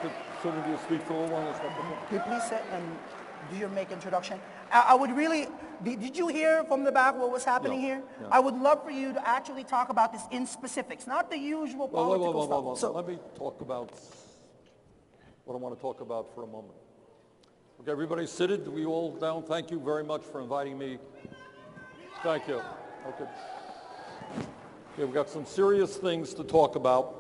to assuming you speak for a little while. Could you please sit and do your make introduction? I would really, did you hear from the back what was happening here? Yeah. I would love for you to actually talk about this in specifics, not the usual political stuff. So let me talk about what I want to talk about for a moment. Okay, everybody seated. We all down. Thank you very much for inviting me. Thank you. Okay. Okay, we've got some serious things to talk about.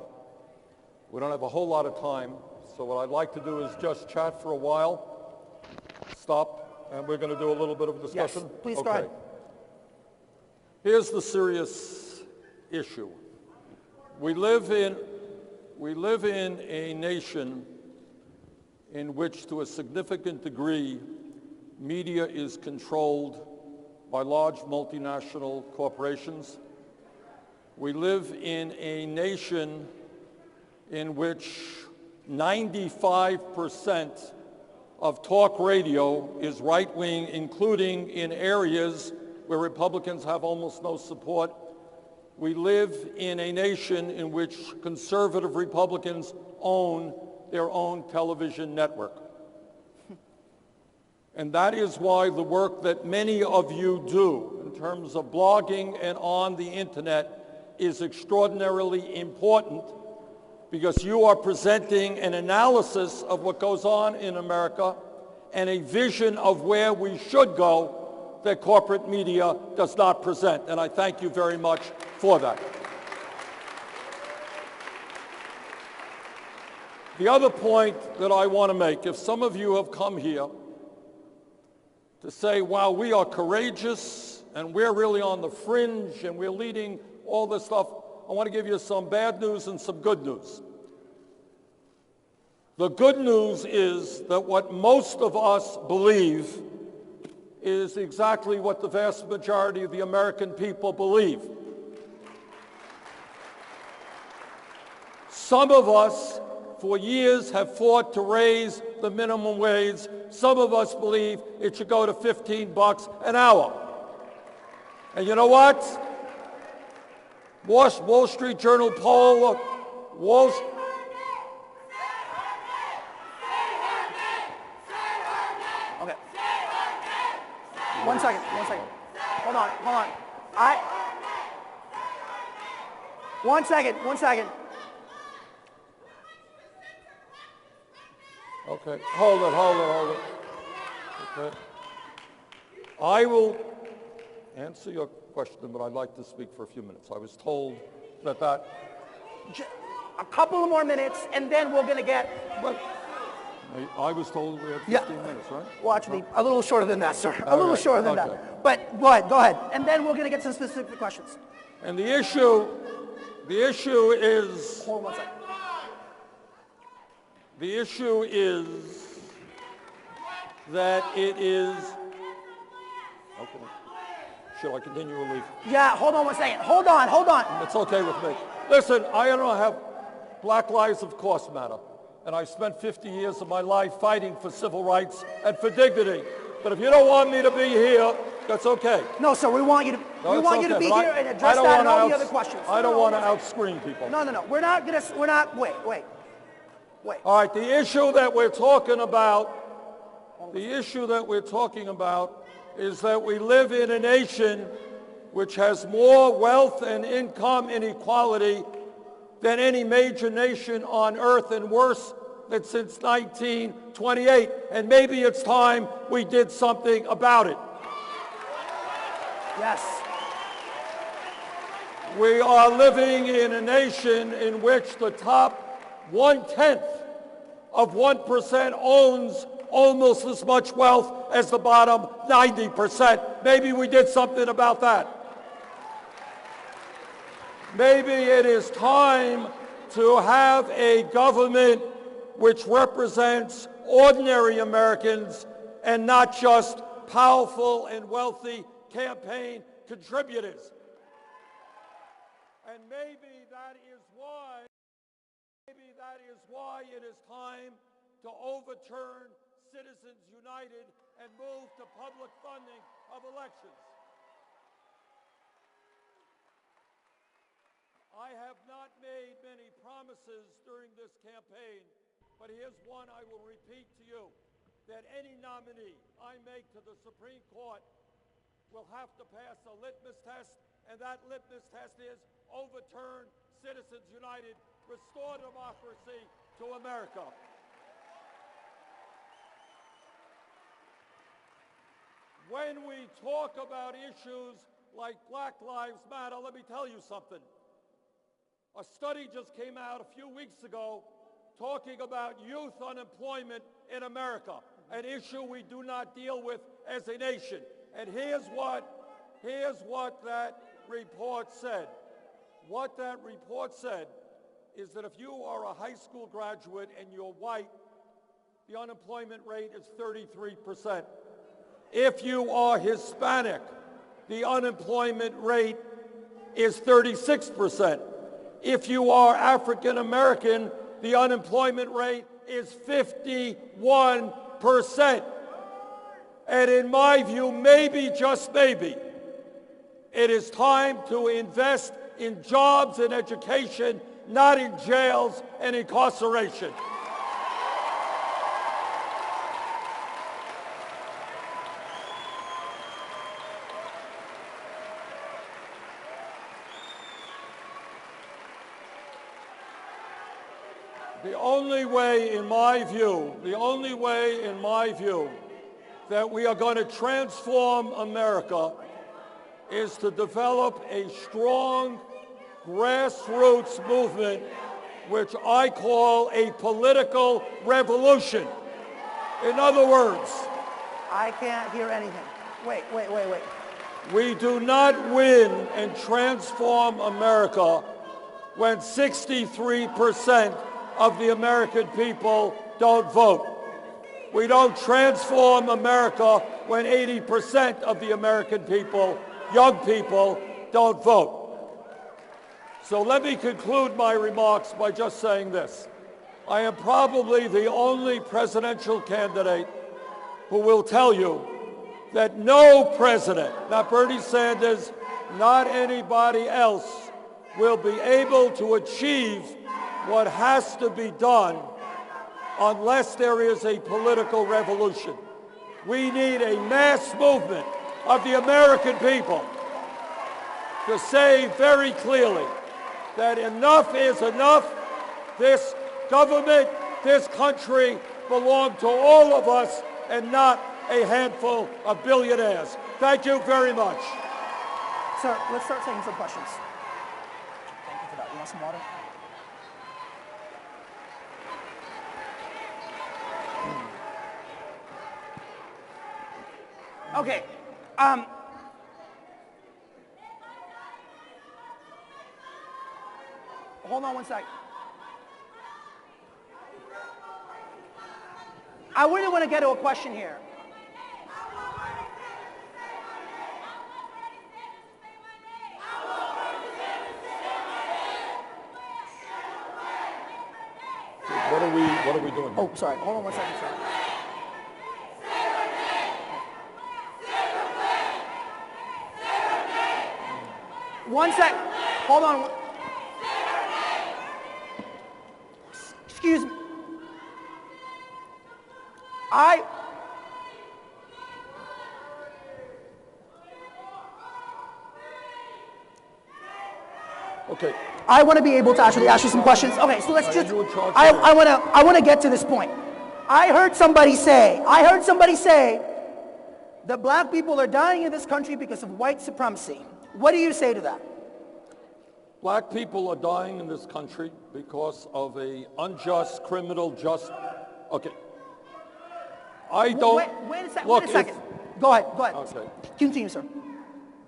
We don't have a whole lot of time, so what I'd like to do is just chat for a while, stop, and we're going to do a little bit of discussion. Yes, please go ahead. Here's the serious issue. We live in a nation in which, to a significant degree, media is controlled by large multinational corporations. We live in a nation in which 95% of talk radio is right-wing, including in areas where Republicans have almost no support. We live in a nation in which conservative Republicans own their own television network. And that is why the work that many of you do in terms of blogging and on the internet is extraordinarily important, because you are presenting an analysis of what goes on in America and a vision of where we should go that corporate media does not present. And I thank you very much for that. The other point that I want to make, if some of you have come here to say, wow, we are courageous and we're really on the fringe and we're leading all this stuff, I want to give you some bad news and some good news. The good news is that what most of us believe is exactly what the vast majority of the American people believe. Some of us, for years, have fought to raise the minimum wage. Some of us believe it should go to $15 an hour. And you know what? Wall Street Journal poll, Okay. One second. Hold on. One second. Okay, hold it. Okay. I will answer your question, but I'd like to speak for a few minutes. I was told that a couple of more minutes, and then we're going to get... But I was told we had 15 minutes, right? Watch me. A little shorter than that, sir. A little shorter than that. But go ahead. And then we're going to get some specific questions. And the issue is... Hold on 1 second. The issue is that it is... Okay. Should I continue or leave? Yeah, hold on 1 second. Hold on. It's okay with me. Listen, I don't have... Black lives, of course, matter. And I spent 50 years of my life fighting for civil rights and for dignity. But if you don't want me to be here, that's okay. No, sir, we want you to, be here and address that and all the other questions. I don't want to outscreen people. No. Wait. All right, the issue that we're talking about is that we live in a nation which has more wealth and income inequality than any major nation on earth, and worse than since 1928. And maybe it's time we did something about it. Yes. We are living in a nation in which the top 1/10 of 1% owns almost as much wealth as the bottom 90%. Maybe we did something about that. Maybe it is time to have a government which represents ordinary Americans and not just powerful and wealthy campaign contributors. And maybe that is why it is time to overturn Citizens United and move to public funding of elections. I have not made many promises during this campaign, But here's one I will repeat to you, that any nominee I make to the Supreme Court will have to pass a litmus test, and that litmus test is overturn Citizens United, restore democracy to America. When we talk about issues like Black Lives Matter, let me tell you something. A study just came out a few weeks ago talking about youth unemployment in America, an issue we do not deal with as a nation. And here's what that report said. What that report said is that if you are a high school graduate and you're white, the unemployment rate is 33%. If you are Hispanic, the unemployment rate is 36%. If you are African American, the unemployment rate is 51%. And in my view, maybe, just maybe, it is time to invest in jobs and education, not in jails and incarceration. The only way, in my view, that we are going to transform America is to develop a strong grassroots movement, which I call a political revolution. In other words, I can't hear anything. Wait. we do not win and transform America when 63% of the American people don't vote. We don't transform America when 80% of the American people, young people, don't vote. So let me conclude my remarks by just saying this. I am probably the only presidential candidate who will tell you that no president, not Bernie Sanders, not anybody else, will be able to achieve what has to be done unless there is a political revolution. We need a mass movement of the American people to say very clearly that enough is enough. This government, this country belong to all of us and not a handful of billionaires. Thank you very much. Sir, let's start taking some questions. Thank you for that. You want some water? Okay. Hold on one sec. I really want to get to a question here. What are we doing here? Oh, sorry. Hold on one second, sir. One sec. Hold on. Excuse me. Okay. I want to be able to actually ask you some questions. Okay, so let's just. I want to get to this point. I heard somebody say that black people are dying in this country because of white supremacy. What do you say to that? Black people are dying in this country because of a unjust criminal justice. Okay. I don't. Wait a second. Go ahead. Okay. Continue, sir.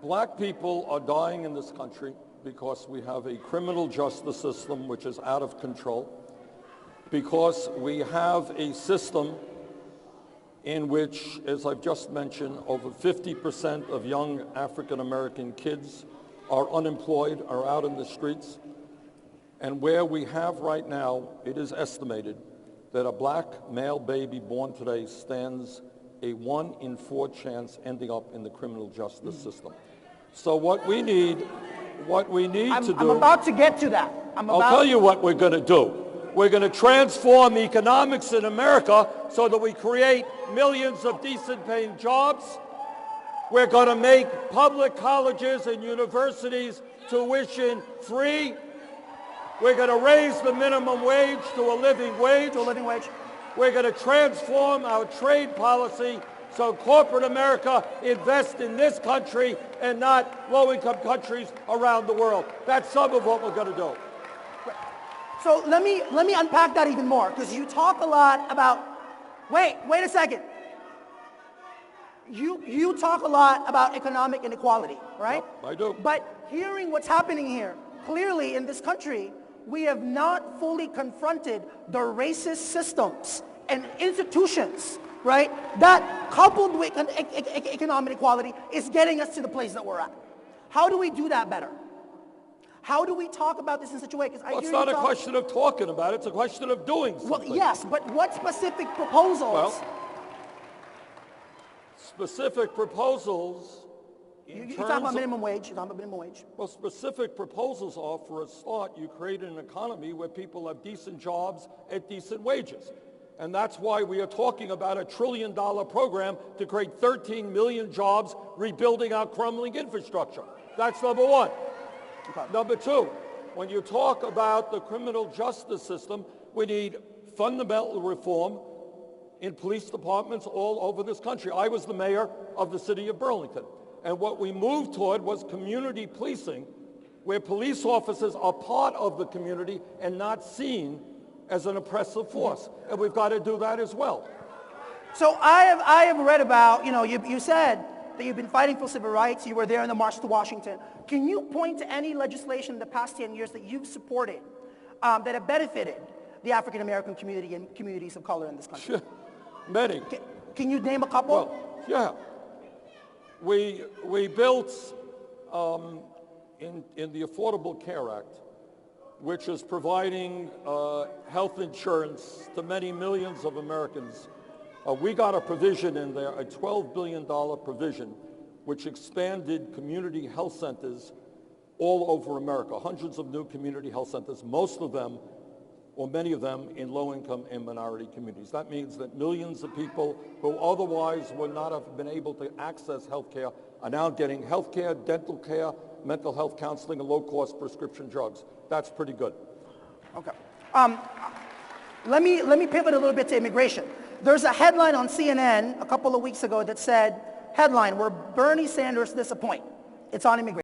Black people are dying in this country because we have a criminal justice system which is out of control, because we have a system in which, as I've just mentioned, over 50% of young African American kids are unemployed, are out in the streets, and where we have right now, it is estimated that a black male baby born today stands a 1 in 4 chance ending up in the criminal justice system. So what we need to do... I'm about to get to that. I'll tell you what we're going to do. We're going to transform economics in America so that we create millions of decent paying jobs. We're going to make public colleges and universities tuition free. We're going to raise the minimum wage to a living wage. We're going to transform our trade policy so corporate America invests in this country and not low-income countries around the world. That's some of what we're going to do. So let me unpack that even more, because you talk a lot about, wait a second. You talk a lot about economic inequality, right? Yep, I do. But hearing what's happening here, clearly in this country, we have not fully confronted the racist systems and institutions, right, that coupled with economic inequality is getting us to the place that we're at. How do we do that better? How do we talk about this in such a way? Well, it's not a question of talking about it. It's a question of doing something. Well, yes, but what specific proposals? Well, specific proposals. You're talking about minimum wage. You're talking about minimum wage. Well, specific proposals are, for a start, you create an economy where people have decent jobs at decent wages. And that's why we are talking about a $1 trillion program to create 13 million jobs rebuilding our crumbling infrastructure. That's number one. Okay. Number two, when you talk about the criminal justice system, we need fundamental reform in police departments all over this country. I was the mayor of the city of Burlington. And what we moved toward was community policing, where police officers are part of the community and not seen as an oppressive force. And we've got to do that as well. So I have read about, you said that you've been fighting for civil rights. You were there in the March to Washington. Can you point to any legislation in the past 10 years that you've supported that have benefited the African-American community and communities of color in this country? Sure. Many. Can you name a couple? Well, yeah. We built in the Affordable Care Act, which is providing health insurance to many millions of Americans. We got a provision in there, a $12 billion provision, which expanded community health centers all over America, hundreds of new community health centers, most of them, or many of them, in low-income and minority communities. That means that millions of people who otherwise would not have been able to access health care are now getting health care, dental care, mental health counseling, and low-cost prescription drugs. That's pretty good. Okay. Let me pivot a little bit to immigration. There's a headline on CNN a couple of weeks ago that said, headline, "Where Bernie Sanders disappoint." It's on immigration.